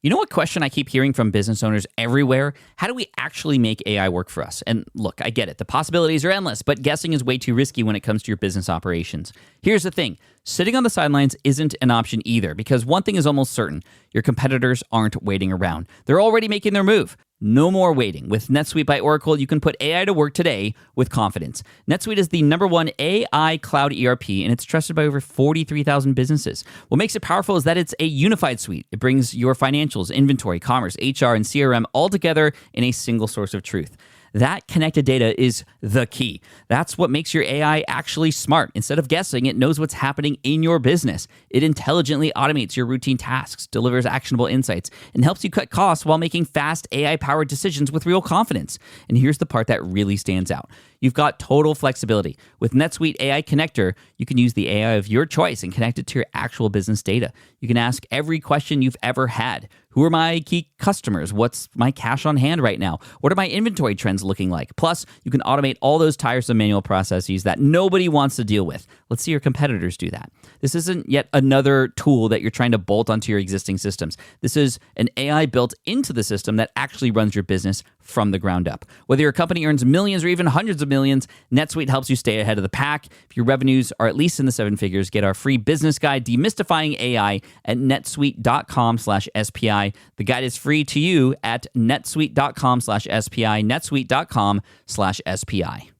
You know what question I keep hearing from business owners everywhere? How do we actually make AI work for us? And look, I get it. The possibilities are endless, but guessing is way too risky when it comes to your business operations. Here's the thing. Sitting on the sidelines isn't an option either, because one thing is almost certain. Your competitors aren't waiting around. They're already making their move. No more waiting. With NetSuite by Oracle, you can put AI to work today with confidence. NetSuite is the #1 AI cloud ERP, and it's trusted by over 43,000 businesses. What makes it powerful is that it's a unified suite. It brings your financials, inventory, commerce, HR, and CRM all together in a single source of truth. That connected data is the key. That's what makes your AI actually smart. Instead of guessing, it knows what's happening in your business. It intelligently automates your routine tasks, delivers actionable insights, and helps you cut costs while making fast AI-powered decisions with real confidence. And here's the part that really stands out. You've got total flexibility. With NetSuite AI Connector, you can use the AI of your choice and connect it to your actual business data. You can ask every question you've ever had. Who are my key customers? What's my cash on hand right now? What are my inventory trends looking like? Plus, you can automate all those tiresome manual processes that nobody wants to deal with. Let's see your competitors do that. This isn't yet another tool that you're trying to bolt onto your existing systems. This is an AI built into the system that actually runs your business from the ground up. Whether your company earns millions or even hundreds of millions, NetSuite helps you stay ahead of the pack. If your revenues are at least in the seven figures, get our free business guide, Demystifying AI, at netsuite.com/SPI. The guide is free to you at netsuite.com/SPI, netsuite.com/SPI.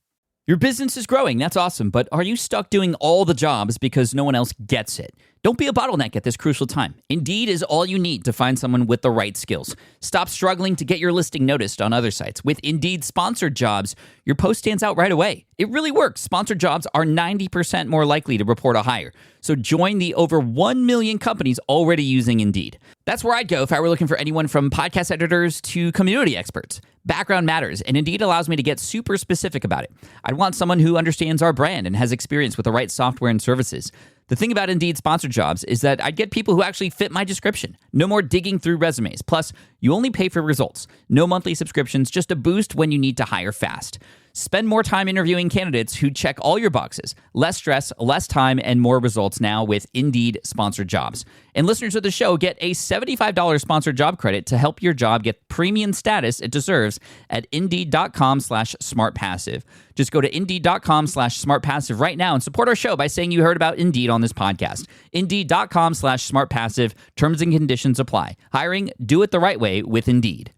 Your business is growing. That's awesome. But are you stuck doing all the jobs because no one else gets it? Don't be a bottleneck at this crucial time. Indeed is all you need to find someone with the right skills. Stop struggling to get your listing noticed on other sites. With Indeed sponsored jobs, your post stands out right away. It really works. Sponsored jobs are 90% more likely to report a hire. So join the over 1 million companies already using Indeed. That's where I'd go if I were looking for anyone from podcast editors to community experts. Background matters, and Indeed allows me to get super specific about it. I'd want someone who understands our brand and has experience with the right software and services. The thing about Indeed sponsored jobs is that I'd get people who actually fit my description. No more digging through resumes. Plus, you only pay for results. No monthly subscriptions, just a boost when you need to hire fast. Spend more time interviewing candidates who check all your boxes. Less stress, less time, and more results now with Indeed sponsored jobs. And listeners of the show get a $75 sponsored job credit to help your job get premium status it deserves at Indeed.com/SmartPassive. Just go to Indeed.com/SmartPassive right now and support our show by saying you heard about Indeed on this podcast. Indeed.com/SmartPassive. Terms and conditions apply. Hiring, do it the right way with Indeed.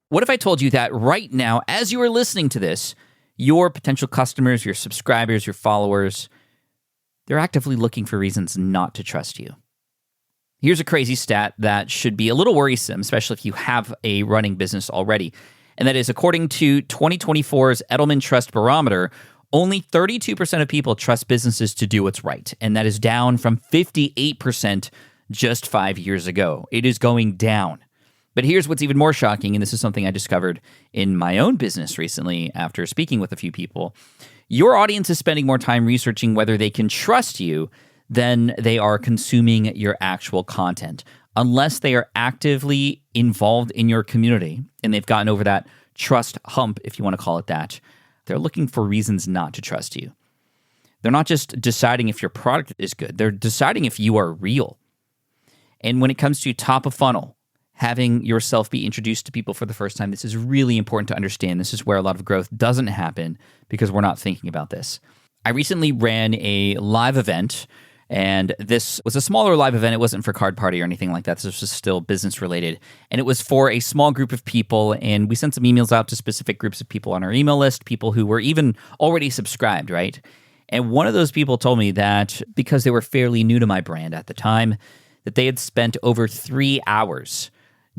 What if I told you that right now, as you are listening to this, your potential customers, your subscribers, your followers, they're actively looking for reasons not to trust you? Here's a crazy stat that should be a little worrisome, especially if you have a running business already. And that is, according to 2024's Edelman Trust Barometer, only 32% of people trust businesses to do what's right. And that is down from 58% just 5 years ago. It is going down. But here's what's even more shocking, and this is something I discovered in my own business recently after speaking with a few people. Your audience is spending more time researching whether they can trust you than they are consuming your actual content. Unless they are actively involved in your community and they've gotten over that trust hump, if you want to call it that, they're looking for reasons not to trust you. They're not just deciding if your product is good. They're deciding if you are real. And when it comes to top of funnel, having yourself be introduced to people for the first time, this is really important to understand. This is where a lot of growth doesn't happen because we're not thinking about this. I recently ran a live event, and this was a smaller live event. It wasn't for Card Party or anything like that. This was still business related. And it was for a small group of people, and we sent some emails out to specific groups of people on our email list, people who were even already subscribed, right? And one of those people told me that because they were fairly new to my brand at the time, that they had spent over 3 hours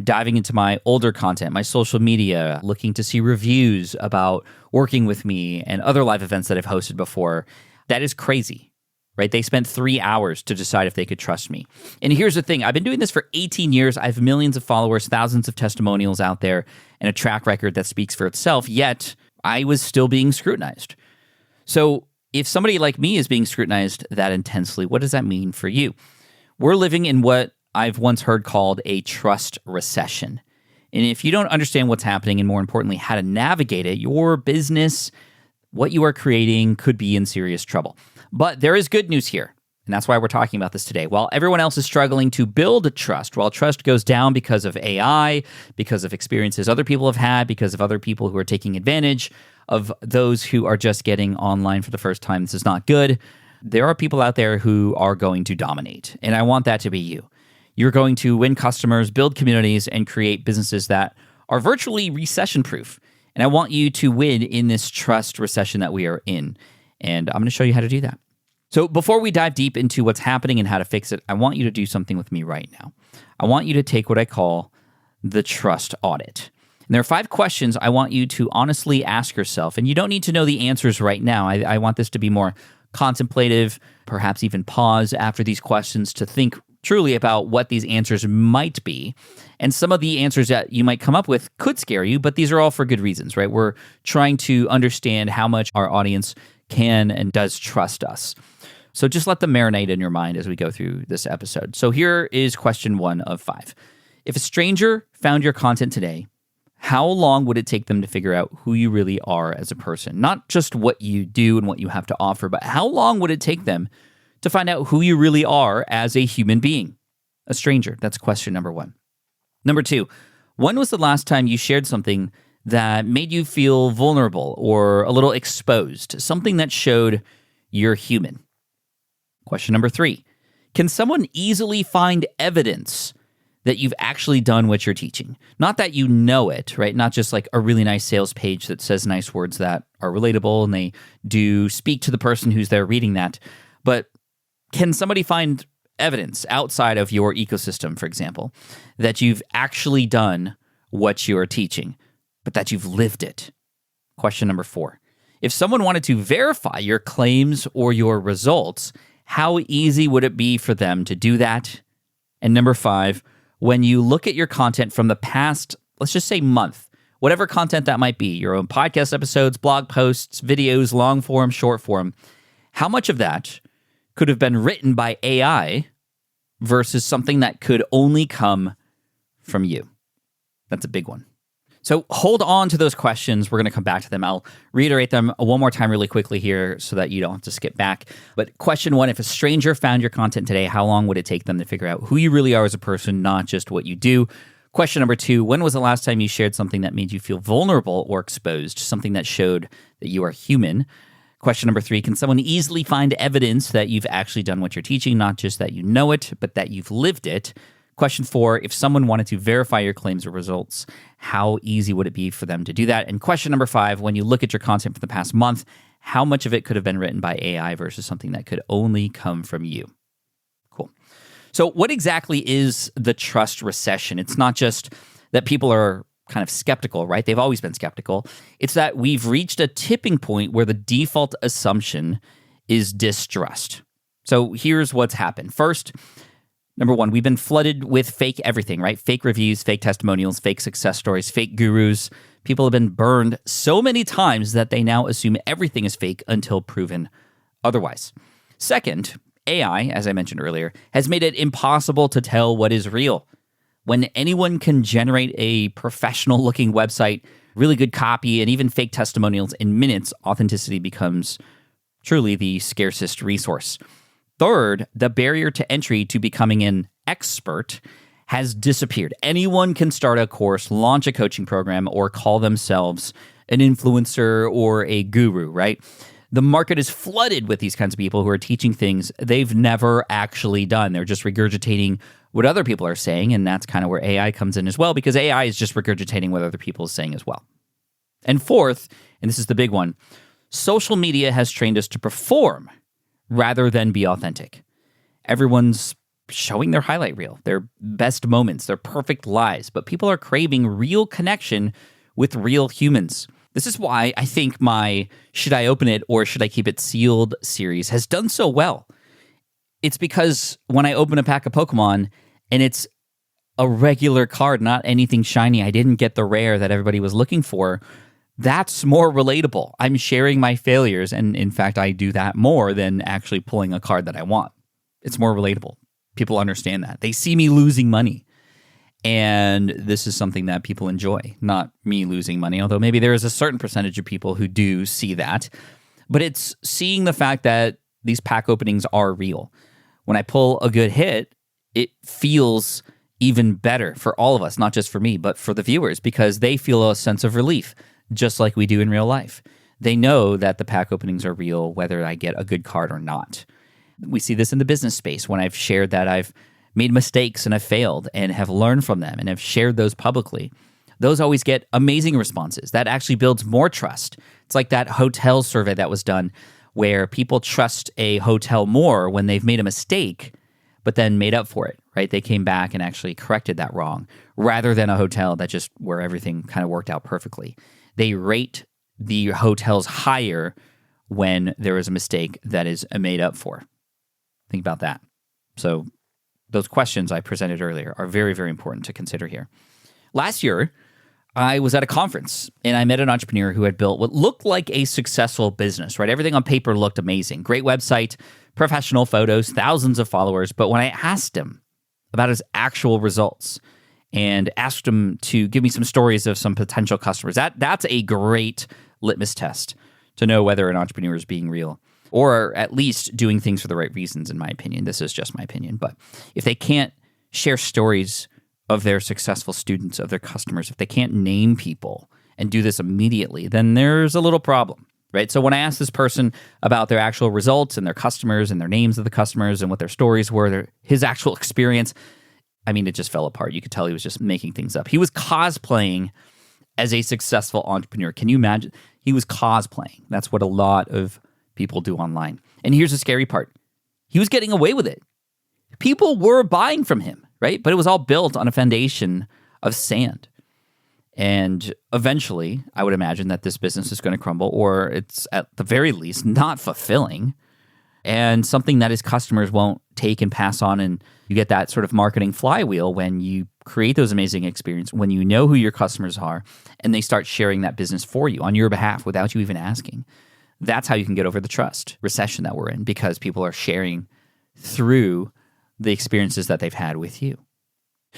diving into my older content, my social media, looking to see reviews about working with me and other live events that I've hosted before. That is crazy, right? They spent 3 hours to decide if they could trust me. And here's the thing. I've been doing this for 18 years. I have millions of followers, thousands of testimonials out there, and a track record that speaks for itself, yet I was still being scrutinized. So if somebody like me is being scrutinized that intensely, what does that mean for you? We're living in what I've once heard called a trust recession. And if you don't understand what's happening and more importantly, how to navigate it, your business, what you are creating could be in serious trouble. But there is good news here. And that's why we're talking about this today. While everyone else is struggling to build trust, while trust goes down because of AI, because of experiences other people have had, because of other people who are taking advantage of those who are just getting online for the first time, this is not good. There are people out there who are going to dominate. And I want that to be you. You're going to win customers, build communities, and create businesses that are virtually recession-proof. And I want you to win in this trust recession that we are in. And I'm going to show you how to do that. So before we dive deep into what's happening and how to fix it, I want you to do something with me right now. I want you to take what I call the trust audit. And there are 5 questions I want you to honestly ask yourself. And you don't need to know the answers right now. I want this to be more contemplative, perhaps even pause after these questions to think truly about what these answers might be. And some of the answers that you might come up with could scare you, but these are all for good reasons, right? We're trying to understand how much our audience can and does trust us. So just let them marinate in your mind as we go through this episode. So here is question 1 of 5. If a stranger found your content today, how long would it take them to figure out who you really are as a person? Not just what you do and what you have to offer, but how long would it take them to find out who you really are as a human being? A stranger. That's question number 1. Number 2, when was the last time you shared something that made you feel vulnerable or a little exposed? Something that showed you're human. Question number 3, can someone easily find evidence that you've actually done what you're teaching? Not that you know it, right? Not just like a really nice sales page that says nice words that are relatable and they do speak to the person who's there reading that. But can somebody find evidence outside of your ecosystem, for example, that you've actually done what you're teaching, but that you've lived it? Question number 4, if someone wanted to verify your claims or your results, how easy would it be for them to do that? And number 5, when you look at your content from the past, let's just say month, whatever content that might be, your own podcast episodes, blog posts, videos, long form, short form, how much of that could have been written by AI versus something that could only come from you? That's a big one. So hold on to those questions. We're going to come back to them. I'll reiterate them one more time really quickly here so that you don't have to skip back. But question 1, if a stranger found your content today, how long would it take them to figure out who you really are as a person, not just what you do? Question number 2, when was the last time you shared something that made you feel vulnerable or exposed, something that showed that you are human? Question number 3, can someone easily find evidence that you've actually done what you're teaching, not just that you know it, but that you've lived it? Question 4, if someone wanted to verify your claims or results, how easy would it be for them to do that? And question number 5, when you look at your content for the past month, how much of it could have been written by AI versus something that could only come from you? Cool. So what exactly is the trust recession? It's not just that people are kind of skeptical, right? They've always been skeptical. It's that we've reached a tipping point where the default assumption is distrust. So here's what's happened. First, number 1, we've been flooded with fake everything, right? Fake reviews, fake testimonials, fake success stories, fake gurus. People have been burned so many times that they now assume everything is fake until proven otherwise. Second, AI, as I mentioned earlier, has made it impossible to tell what is real. When anyone can generate a professional-looking website, really good copy, and even fake testimonials in minutes, authenticity becomes truly the scarcest resource. Third, the barrier to entry to becoming an expert has disappeared. Anyone can start a course, launch a coaching program, or call themselves an influencer or a guru, right? The market is flooded with these kinds of people who are teaching things they've never actually done. They're just regurgitating what other people are saying, and that's kind of where AI comes in as well, because AI is just regurgitating what other people are saying as well. And fourth, and this is the big one, social media has trained us to perform rather than be authentic. Everyone's showing their highlight reel, their best moments, their perfect lives, but people are craving real connection with real humans. This is why I think my Should I Open It or Should I Keep It Sealed series has done so well. It's because when I open a pack of Pokemon and it's a regular card, not anything shiny, I didn't get the rare that everybody was looking for, that's more relatable. I'm sharing my failures, and in fact, I do that more than actually pulling a card that I want. It's more relatable. People understand that. They see me losing money, and this is something that people enjoy, not me losing money, although maybe there is a certain percentage of people who do see that. But it's seeing the fact that these pack openings are real. When I pull a good hit, it feels even better for all of us, not just for me, but for the viewers, because they feel a sense of relief, just like we do in real life. They know that the pack openings are real, whether I get a good card or not. We see this in the business space when I've shared that I've made mistakes and I've failed and have learned from them and have shared those publicly. Those always get amazing responses. That actually builds more trust. It's like that hotel survey that was done where people trust a hotel more when they've made a mistake, but then made up for it, right? They came back and actually corrected that wrong, rather than a hotel that just where everything kind of worked out perfectly. They rate the hotels higher when there is a mistake that is made up for. Think about that. So those questions I presented earlier are very, very important to consider here. Last year, I was at a conference and I met an entrepreneur who had built what looked like a successful business, right? Everything on paper looked amazing. Great website, professional photos, thousands of followers. But when I asked him about his actual results and asked him to give me some stories of some potential customers, that's a great litmus test to know whether an entrepreneur is being real or at least doing things for the right reasons, in my opinion. This is just my opinion. But if they can't share stories of their successful students, of their customers, if they can't name people and do this immediately, then there's a little problem, right? So when I asked this person about their actual results and their customers and their names of the customers and what their stories were, his actual experience, I mean, it just fell apart. You could tell he was just making things up. He was cosplaying as a successful entrepreneur. Can you imagine? He was cosplaying. That's what a lot of people do online. And here's the scary part. He was getting away with it. People were buying from him, right? But it was all built on a foundation of sand. And eventually, I would imagine that this business is going to crumble, or it's at the very least not fulfilling, and something that his customers won't take and pass on. And you get that sort of marketing flywheel when you create those amazing experiences, when you know who your customers are, and they start sharing that business for you on your behalf without you even asking. That's how you can get over the trust recession that we're in, because people are sharing through the experiences that they've had with you.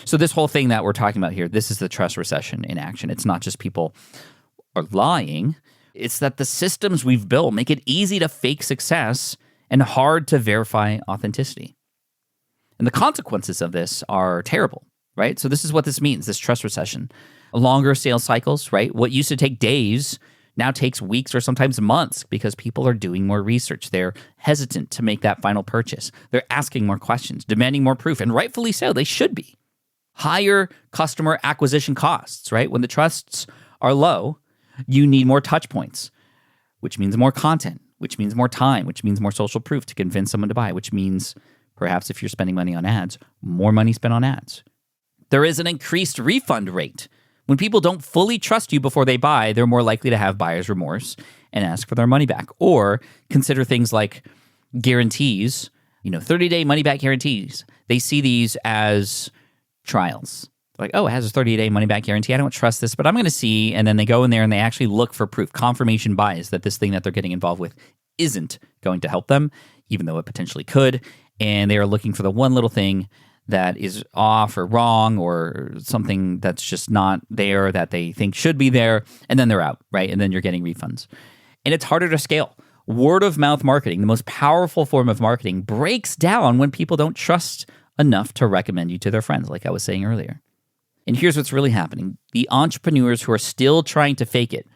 So this whole thing that we're talking about here, this is the trust recession in action. It's not just people are lying. It's that the systems we've built make it easy to fake success and hard to verify authenticity. And the consequences of this are terrible, right? So this is what this means, this trust recession. Longer sales cycles, right? What used to take days now takes weeks or sometimes months because people are doing more research. They're hesitant to make that final purchase. They're asking more questions, demanding more proof, and rightfully so, they should be. Higher customer acquisition costs, right? When the trusts are low, you need more touch points, which means more content, which means more time, which means more social proof to convince someone to buy, which means perhaps if you're spending money on ads, more money spent on ads. There is an increased refund rate. When people don't fully trust you before they buy, they're more likely to have buyer's remorse and ask for their money back, or consider things like guarantees, 30-day money-back guarantees. They see these as trials. Like, oh, it has a 30-day money-back guarantee. I don't trust this, but I'm going to see. And then they go in there and they actually look for proof, confirmation bias that this thing that they're getting involved with isn't going to help them, even though it potentially could. And they are looking for the one little thing that is off or wrong or something that's just not there that they think should be there. And then they're out, right? And then you're getting refunds. And it's harder to scale. Word of mouth marketing, the most powerful form of marketing, breaks down when people don't trust enough to recommend you to their friends, like I was saying earlier. And here's what's really happening. The entrepreneurs who are still trying to fake it,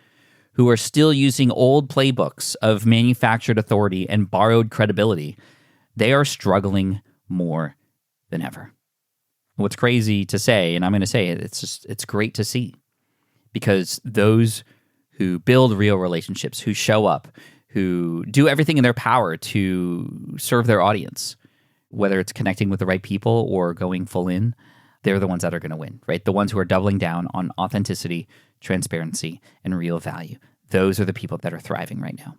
who are still using old playbooks of manufactured authority and borrowed credibility, they are struggling more than ever. What's crazy to say, and I'm going to say it, it's great to see, because those who build real relationships, who show up, who do everything in their power to serve their audience, whether it's connecting with the right people or going full in, they're the ones that are going to win, right? The ones who are doubling down on authenticity, transparency, and real value. Those are the people that are thriving right now.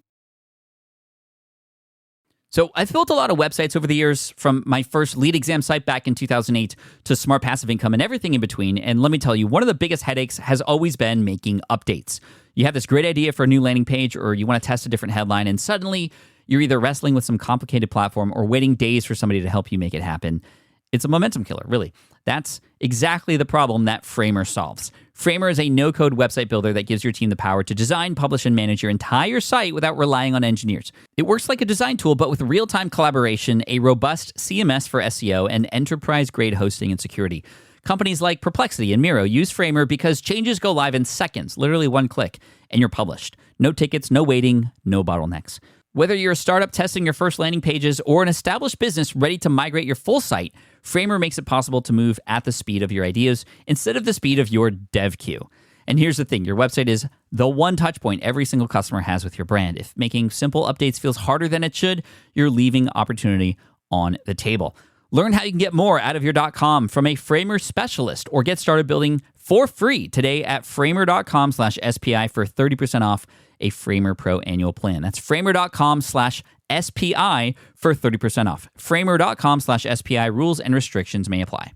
So I've built a lot of websites over the years, from my first lead exam site back in 2008 to Smart Passive Income and everything in between. And let me tell you, one of the biggest headaches has always been making updates. You have this great idea for a new landing page, or you want to test a different headline, and suddenly you're either wrestling with some complicated platform or waiting days for somebody to help you make it happen. It's a momentum killer, really. That's exactly the problem that Framer solves. Framer is a no-code website builder that gives your team the power to design, publish, and manage your entire site without relying on engineers. It works like a design tool, but with real-time collaboration, a robust CMS for SEO, and enterprise-grade hosting and security. Companies like Perplexity and Miro use Framer because changes go live in seconds, literally one click, and you're published. No tickets, no waiting, no bottlenecks. Whether you're a startup testing your first landing pages or an established business ready to migrate your full site, Framer makes it possible to move at the speed of your ideas instead of the speed of your dev queue. And here's the thing, your website is the one touch point every single customer has with your brand. If making simple updates feels harder than it should, you're leaving opportunity on the table. Learn how you can get more out of your .com from a Framer specialist or get started building for free today at framer.com/SPI for 30% off a Framer Pro annual plan. That's framer.com/SPI for 30% off. Framer.com/SPI. Rules and restrictions may apply.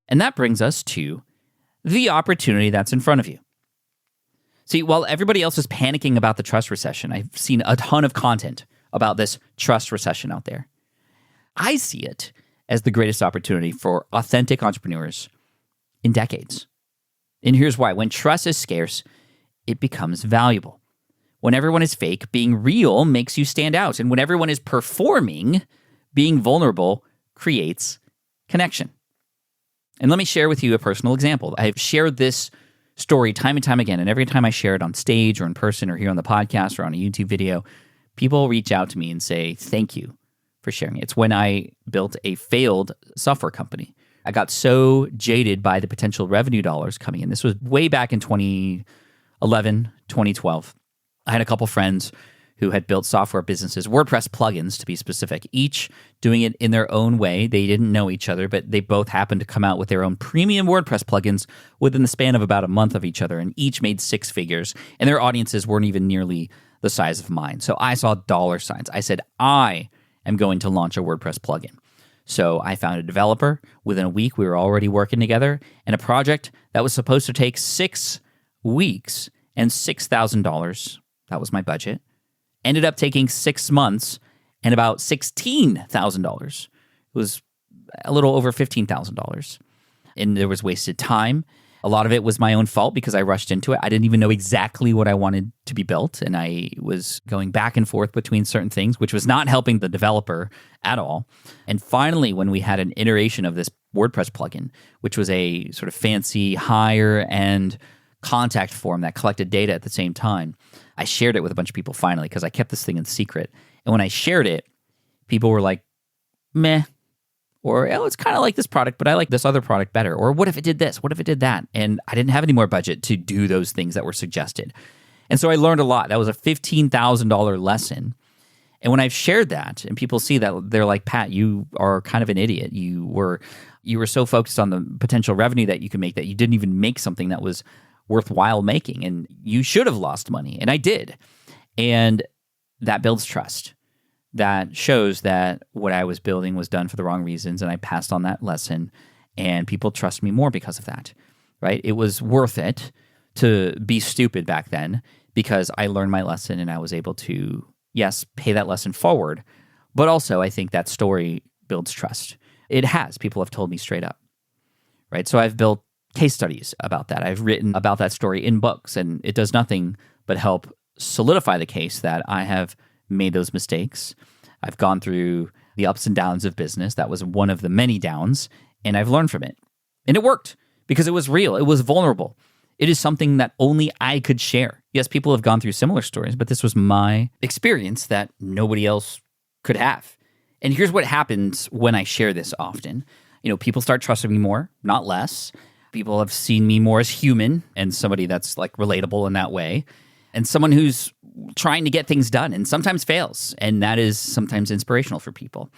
And that brings us to the opportunity that's in front of you. See, while everybody else is panicking about the trust recession, I've seen a ton of content about this trust recession out there. I see it as the greatest opportunity for authentic entrepreneurs in decades. And here's why. When trust is scarce, it becomes valuable. When everyone is fake, being real makes you stand out. And when everyone is performing, being vulnerable creates connection. And let me share with you a personal example. I've shared this story time and time again, and every time I share it on stage or in person or here on the podcast or on a YouTube video, people reach out to me and say, thank you for sharing it. It's when I built a failed software company. I got so jaded by the potential revenue dollars coming in. This was way back in 2011, 2012. I had a couple friends who had built software businesses, WordPress plugins to be specific, each doing it in their own way. They didn't know each other, but they both happened to come out with their own premium WordPress plugins within the span of about a month of each other, and each made six figures, and their audiences weren't even nearly the size of mine. So I saw dollar signs. I said, I am going to launch a WordPress plugin. So I found a developer. Within a week, we were already working together, and a project that was supposed to take 6 weeks and $6,000, that was my budget, ended up taking 6 months and about $16,000. It was a little over $15,000. And there was wasted time. A lot of it was my own fault because I rushed into it. I didn't even know exactly what I wanted to be built, and I was going back and forth between certain things, which was not helping the developer at all. And finally, when we had an iteration of this WordPress plugin, which was a sort of fancy, higher-end contact form that collected data at the same time, I shared it with a bunch of people finally because I kept this thing in secret. And when I shared it, people were like, meh. Or, oh, it's kind of like this product, but I like this other product better. Or what if it did this? What if it did that? And I didn't have any more budget to do those things that were suggested. And so I learned a lot. That was a $15,000 lesson. And when I've shared that and people see that, they're like, Pat, you are kind of an idiot. You were so focused on the potential revenue that you could make that you didn't even make something that was worthwhile making. And you should have lost money. And I did. And that builds trust. That shows that what I was building was done for the wrong reasons, and I passed on that lesson, and people trust me more because of that, right? It was worth it to be stupid back then because I learned my lesson and I was able to, yes, pay that lesson forward, but also I think that story builds trust. It has. People have told me straight up, right? So I've built case studies about that. I've written about that story in books, and it does nothing but help solidify the case that I have made those mistakes. I've gone through the ups and downs of business. That was one of the many downs, and I've learned from it. And it worked because it was real. It was vulnerable. It is something that only I could share. Yes, people have gone through similar stories, but this was my experience that nobody else could have. And here's what happens when I share this often. People start trusting me more, not less. People have seen me more as human and somebody that's like relatable in that way. And someone who's trying to get things done and sometimes fails. And that is sometimes inspirational for people.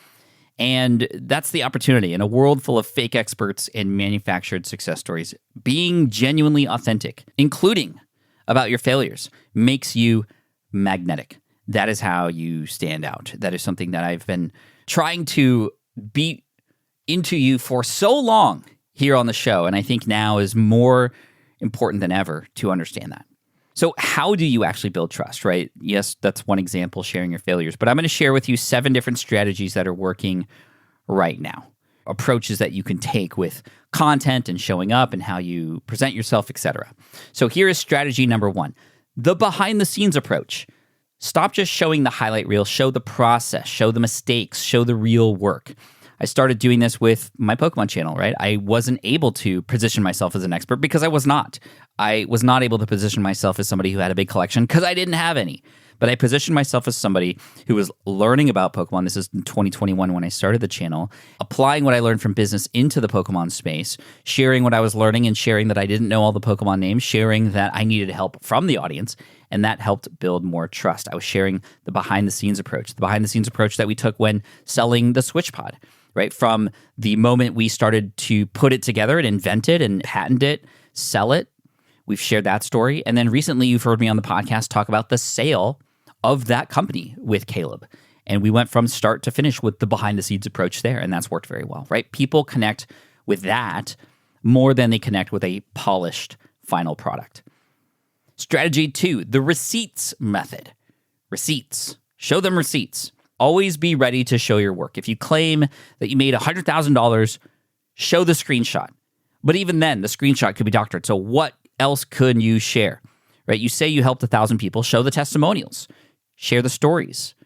And that's the opportunity in a world full of fake experts and manufactured success stories. Being genuinely authentic, including about your failures, makes you magnetic. That is how you stand out. That is something that I've been trying to beat into you for so long here on the show. And I think now is more important than ever to understand that. So how do you actually build trust, right? Yes, that's one example, sharing your failures. But I'm going to share with you 7 different strategies that are working right now. Approaches that you can take with content and showing up and how you present yourself, etc. So here is strategy number 1, the behind the scenes approach. Stop just showing the highlight reel, show the process, show the mistakes, show the real work. I started doing this with my Pokemon channel, right? I wasn't able to position myself as an expert because I was not. I was not able to position myself as somebody who had a big collection because I didn't have any. But I positioned myself as somebody who was learning about Pokemon. This is in 2021 when I started the channel, applying what I learned from business into the Pokemon space, sharing what I was learning and sharing that I didn't know all the Pokemon names, sharing that I needed help from the audience, and that helped build more trust. I was sharing the behind-the-scenes approach that we took when selling the Switch Pod, right? From the moment we started to put it together and invent it and patent it, sell it, we've shared that story. And then recently you've heard me on the podcast talk about the sale of that company with Caleb. And we went from start to finish with the behind the scenes approach there. And that's worked very well, right? People connect with that more than they connect with a polished final product. Strategy 2, the receipts method. Receipts. Show them receipts. Always be ready to show your work. If you claim that you made $100,000, show the screenshot. But even then, the screenshot could be doctored. So what else could you share? Right? You say you helped 1,000 people, show the testimonials. Share the stories.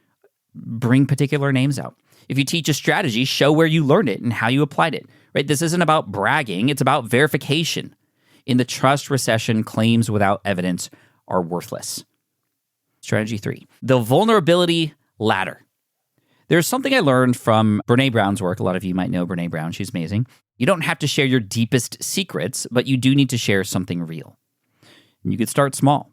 Bring particular names out. If you teach a strategy, show where you learned it and how you applied it. Right? This isn't about bragging. It's about verification. In the trust recession, claims without evidence are worthless. Strategy 3, the vulnerability ladder. There's something I learned from Brené Brown's work. A lot of you might know Brené Brown. She's amazing. You don't have to share your deepest secrets, but you do need to share something real. And you could start small.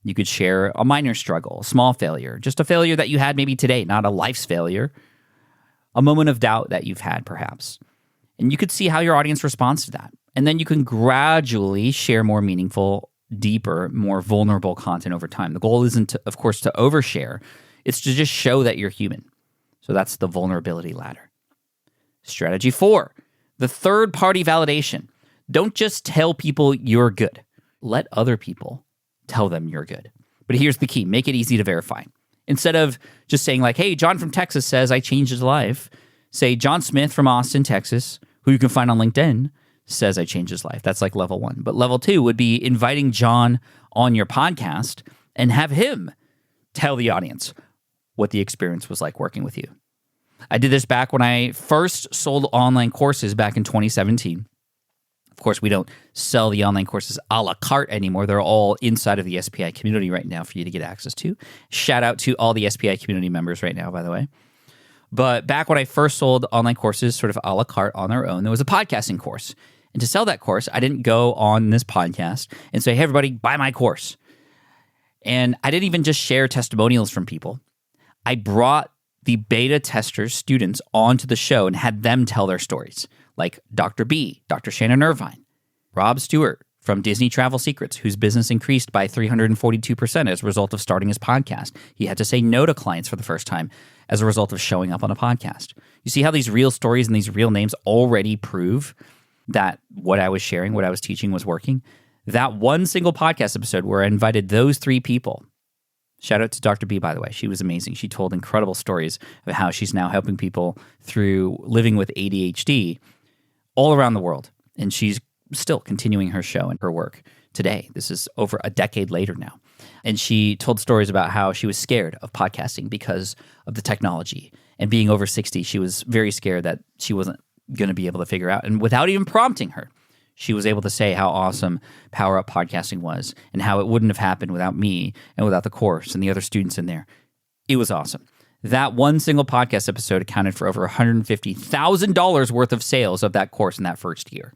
You could share a minor struggle, a small failure, just a failure that you had maybe today, not a life's failure, a moment of doubt that you've had perhaps. And you could see how your audience responds to that. And then you can gradually share more meaningful, deeper, more vulnerable content over time. The goal isn't, of course, to overshare. It's to just show that you're human. So that's the vulnerability ladder. Strategy 4, the third-party validation. Don't just tell people you're good. Let other people tell them you're good. But here's the key. Make it easy to verify. Instead of just saying like, hey, John from Texas says I changed his life, say John Smith from Austin, Texas, who you can find on LinkedIn, says I changed his life. That's like level 1. But level 2 would be inviting John on your podcast and have him tell the audience what the experience was like working with you. I did this back when I first sold online courses back in 2017. Of course, we don't sell the online courses a la carte anymore. They're all inside of the SPI community right now for you to get access to. Shout out to all the SPI community members right now, by the way. But back when I first sold online courses sort of a la carte on their own, there was a podcasting course. And to sell that course, I didn't go on this podcast and say, hey, everybody, buy my course. And I didn't even just share testimonials from people. I brought the beta testers, students, onto the show and had them tell their stories, like Dr. B, Dr. Shannon Irvine, Rob Stewart from Disney Travel Secrets, whose business increased by 342% as a result of starting his podcast. He had to say no to clients for the first time as a result of showing up on a podcast. You see how these real stories and these real names already prove that what I was sharing, what I was teaching was working? That one single podcast episode where I invited those 3 people. Shout out to Dr. B, by the way. She was amazing. She told incredible stories of how she's now helping people through living with ADHD all around the world. And she's still continuing her show and her work today. This is over a decade later now. And she told stories about how she was scared of podcasting because of the technology. And being over 60, she was very scared that she wasn't going to be able to figure out. And without even prompting her, she was able to say how awesome Power Up Podcasting was and how it wouldn't have happened without me and without the course and the other students in there. It was awesome. That one single podcast episode accounted for over $150,000 worth of sales of that course in that first year.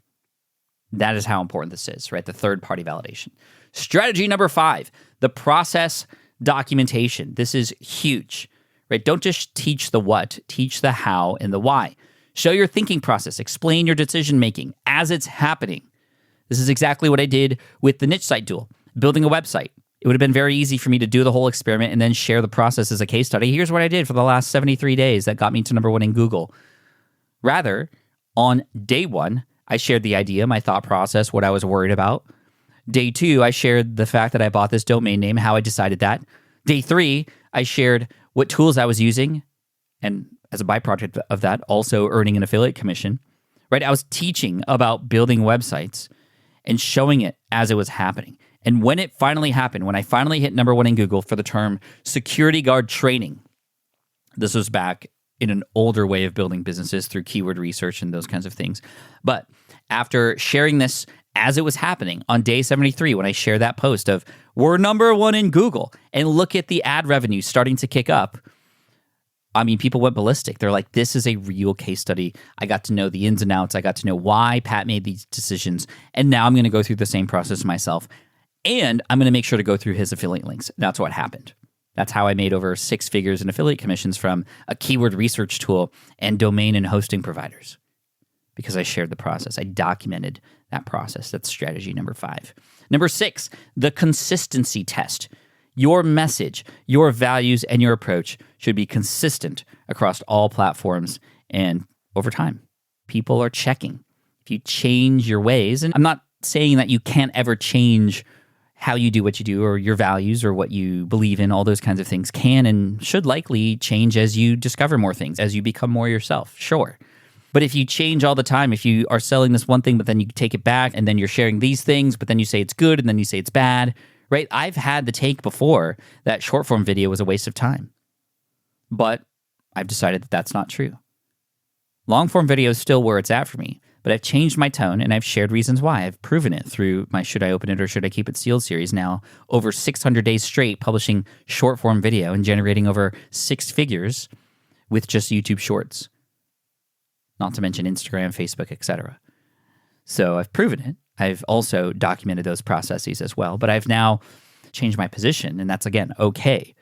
That is how important this is, right? The third-party validation. Strategy number 5, the process documentation. This is huge, right? Don't just teach the what, teach the how and the why. Show your thinking process. Explain your decision-making as it's happening. This is exactly what I did with the niche site duel, building a website. It would have been very easy for me to do the whole experiment and then share the process as a case study. Here's what I did for the last 73 days that got me to number 1 in Google. Rather, on day 1, I shared the idea, my thought process, what I was worried about. Day 2, I shared the fact that I bought this domain name, how I decided that. Day 3, I shared what tools I was using and as a byproduct of that, also earning an affiliate commission, right? I was teaching about building websites and showing it as it was happening. And when it finally happened, when I finally hit number one in Google for the term security guard training, this was back in an older way of building businesses through keyword research and those kinds of things. But after sharing this as it was happening on day 73, when I shared that post of we're number one in Google and look at the ad revenue starting to kick up, I mean, people went ballistic. They're like, this is a real case study. I got to know the ins and outs. I got to know why Pat made these decisions. And now I'm going to go through the same process myself. And I'm going to make sure to go through his affiliate links. That's what happened. That's how I made over 6 figures in affiliate commissions from a keyword research tool and domain and hosting providers, because I shared the process. I documented that process. That's strategy number 5. Number 6, the consistency test. Your message, your values, and your approach should be consistent across all platforms and over time. People are checking. If you change your ways, and I'm not saying that you can't ever change how you do what you do or your values or what you believe in, all those kinds of things can and should likely change as you discover more things, as you become more yourself, sure. But if you change all the time, if you are selling this one thing, but then you take it back and then you're sharing these things, but then you say it's good and then you say it's bad, right? I've had the take before that short form video was a waste of time. But I've decided that that's not true. Long form video is still where it's at for me, but I've changed my tone and I've shared reasons why. I've proven it through my Should I Open It or Should I Keep It Sealed series, now over 600 days straight publishing short form video and generating over 6 figures with just YouTube Shorts. Not to mention Instagram, Facebook, etc. So I've proven it. I've also documented those processes as well, but I've now changed my position, and that's, again, okay.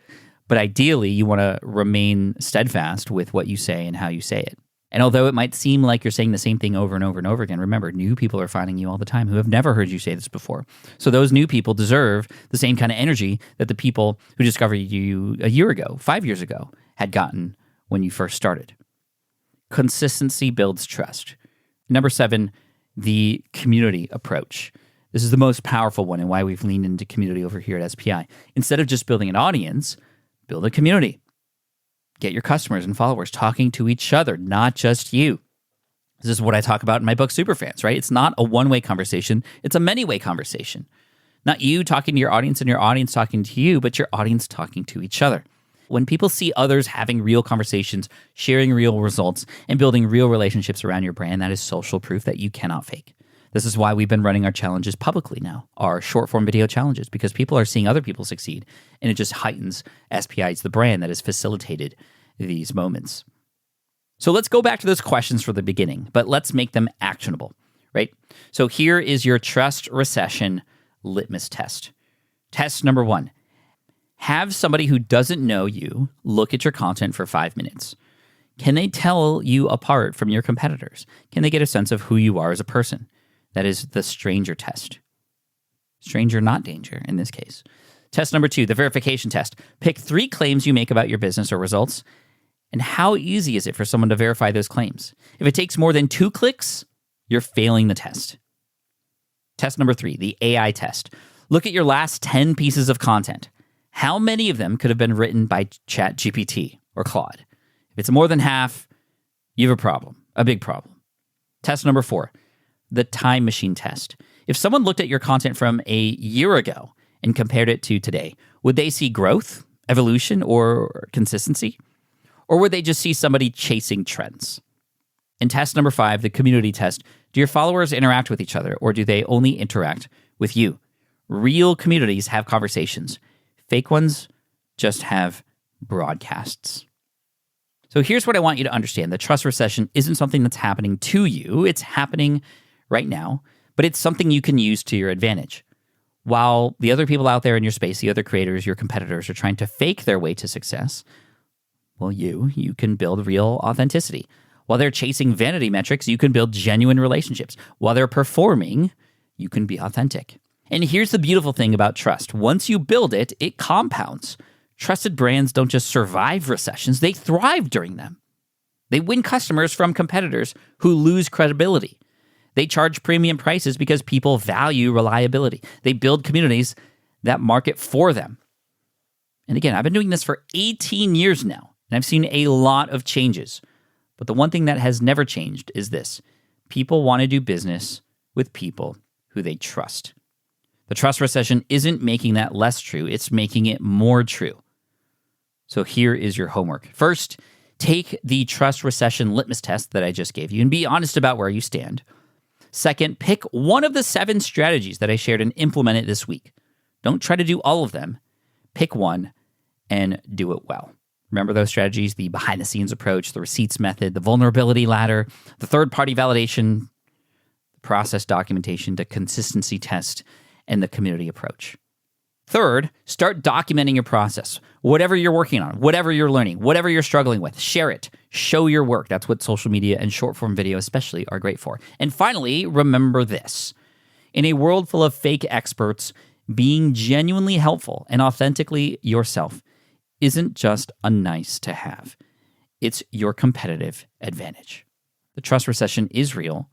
But ideally, you want to remain steadfast with what you say and how you say it. And although it might seem like you're saying the same thing over and over and over again, remember, new people are finding you all the time who have never heard you say this before. So those new people deserve the same kind of energy that the people who discovered you a year ago, 5 years ago, had gotten when you first started. Consistency builds trust. Number 7, the community approach. This is the most powerful one and why we've leaned into community over here at SPI. Instead of just building an audience, build a community. Get your customers and followers talking to each other, not just you. This is what I talk about in my book, Superfans, right? It's not a one-way conversation. It's a many-way conversation. Not you talking to your audience and your audience talking to you, but your audience talking to each other. When people see others having real conversations, sharing real results, and building real relationships around your brand, that is social proof that you cannot fake. This is why we've been running our challenges publicly now, our short-form video challenges, because people are seeing other people succeed, and it just heightens SPI. It's the brand that has facilitated these moments. So let's go back to those questions from the beginning, but let's make them actionable, right? So here is your trust recession litmus test. Test number 1. Have somebody who doesn't know you look at your content for 5 minutes. Can they tell you apart from your competitors? Can they get a sense of who you are as a person? That is the stranger test. Stranger, not danger in this case. Test number 2, the verification test. Pick 3 claims you make about your business or results, and how easy is it for someone to verify those claims? If it takes more than 2 clicks, you're failing the test. Test number 3, the AI test. Look at your last 10 pieces of content. How many of them could have been written by ChatGPT or Claude? If it's more than half, you have a problem, a big problem. Test number 4, the time machine test. If someone looked at your content from a year ago and compared it to today, would they see growth, evolution, or consistency? Or would they just see somebody chasing trends? And test number 5, the community test. Do your followers interact with each other, or do they only interact with you? Real communities have conversations. Fake ones just have broadcasts. So here's what I want you to understand. The trust recession isn't something that's happening to you. It's happening right now, but it's something you can use to your advantage. While the other people out there in your space, the other creators, your competitors, are trying to fake their way to success, well, you can build real authenticity. While they're chasing vanity metrics, you can build genuine relationships. While they're performing, you can be authentic. And here's the beautiful thing about trust. Once you build it, it compounds. Trusted brands don't just survive recessions, they thrive during them. They win customers from competitors who lose credibility. They charge premium prices because people value reliability. They build communities that market for them. And again, I've been doing this for 18 years now. And I've seen a lot of changes. But the one thing that has never changed is this. People want to do business with people who they trust. The trust recession isn't making that less true. It's making it more true. So here is your homework. First, take the trust recession litmus test that I just gave you and be honest about where you stand. Second, pick one of the 7 strategies that I shared and implement it this week. Don't try to do all of them. Pick one and do it well. Remember those strategies, the behind-the-scenes approach, the receipts method, the vulnerability ladder, the third-party validation, the process documentation, the consistency test, and the community approach. Third, start documenting your process. Whatever you're working on, whatever you're learning, whatever you're struggling with, share it. Show your work. That's what social media and short-form video especially are great for. And finally, remember this. In a world full of fake experts, being genuinely helpful and authentically yourself isn't just a nice to have. It's your competitive advantage. The trust recession is real,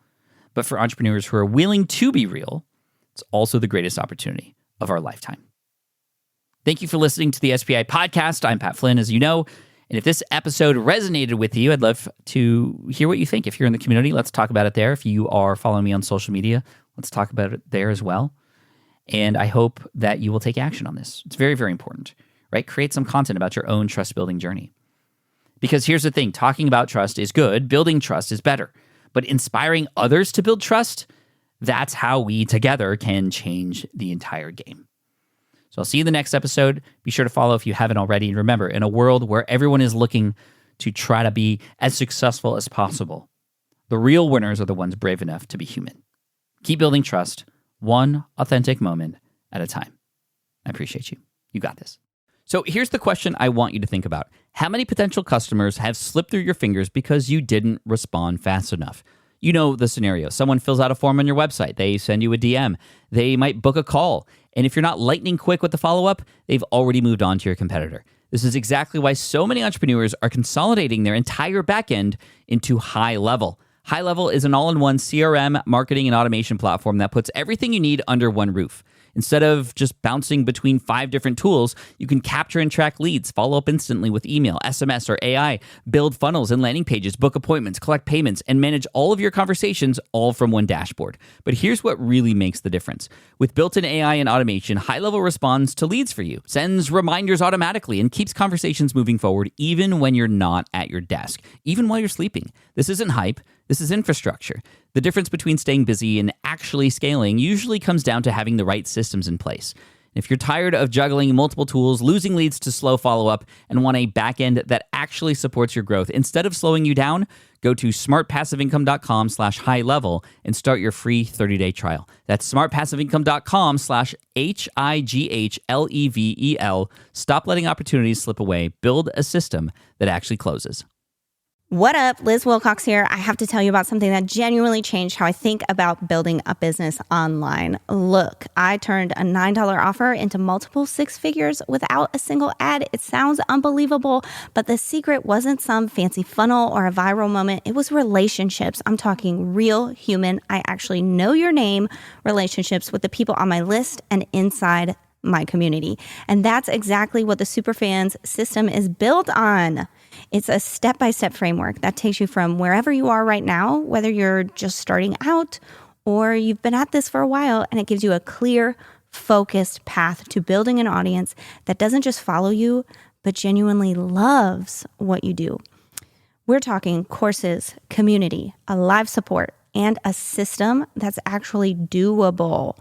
but for entrepreneurs who are willing to be real, it's also the greatest opportunity of our lifetime. Thank you for listening to the SPI podcast. I'm Pat Flynn, as you know. And if this episode resonated with you, I'd love to hear what you think. If you're in the community, let's talk about it there. If you are following me on social media, let's talk about it there as well. And I hope that you will take action on this. It's very, very important, right? Create some content about your own trust building journey. Because here's the thing, talking about trust is good, building trust is better. But inspiring others to build trust, that's how we together can change the entire game. So I'll see you in the next episode. Be sure to follow if you haven't already. And remember, in a world where everyone is looking to try to be as successful as possible, the real winners are the ones brave enough to be human. Keep building trust, one authentic moment at a time. I appreciate you. You got this. So here's the question I want you to think about. How many potential customers have slipped through your fingers because you didn't respond fast enough? You know the scenario. Someone fills out a form on your website. They send you a DM. They might book a call. And if you're not lightning quick with the follow-up, they've already moved on to your competitor. This is exactly why so many entrepreneurs are consolidating their entire backend into High Level. High Level is an all-in-one CRM, marketing, and automation platform that puts everything you need under one roof. Instead of just bouncing between 5 different tools, you can capture and track leads, follow up instantly with email, SMS, or AI, build funnels and landing pages, book appointments, collect payments, and manage all of your conversations all from one dashboard. But here's what really makes the difference. With built-in AI and automation, High Level responds to leads for you, sends reminders automatically, and keeps conversations moving forward even when you're not at your desk, even while you're sleeping. This isn't hype. This is infrastructure. The difference between staying busy and actually scaling usually comes down to having the right systems in place. If you're tired of juggling multiple tools, losing leads to slow follow-up, and want a backend that actually supports your growth instead of slowing you down, go to smartpassiveincome.com/high-level and start your free 30-day trial. That's smartpassiveincome.com/HIGHLEVEL. Stop letting opportunities slip away. Build a system that actually closes. What up? Liz Wilcox here. I have to tell you about something that genuinely changed how I think about building a business online. Look, I turned a $9 offer into multiple 6 figures without a single ad. It sounds unbelievable, but the secret wasn't some fancy funnel or a viral moment. It was relationships. I'm talking real human. I actually know your name relationships with the people on my list and inside my community. And that's exactly what the Superfans system is built on. It's a step-by-step framework that takes you from wherever you are right now, whether you're just starting out or you've been at this for a while, and it gives you a clear, focused path to building an audience that doesn't just follow you, but genuinely loves what you do. We're talking courses, community, a live support, and a system that's actually doable.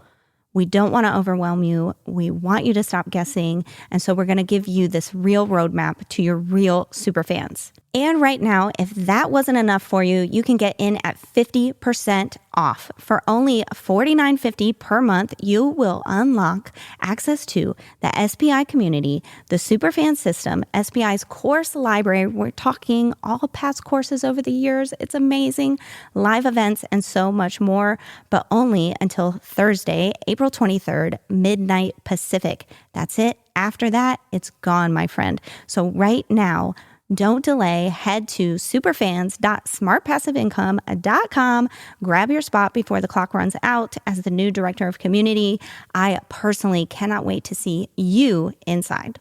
We don't want to overwhelm you. We want you to stop guessing. And so we're going to give you this real roadmap to your real superfans. And right now, if that wasn't enough for you, you can get in at 50% off. For only $49.50 per month, you will unlock access to the SPI community, the Superfan system, SPI's course library. We're talking all past courses over the years. It's amazing. Live events and so much more, but only until Thursday, April 23rd, midnight Pacific. That's it. After that, it's gone, my friend. So right now, don't delay. Head to superfans.smartpassiveincome.com. Grab your spot before the clock runs out. As the new director of community, I personally cannot wait to see you inside.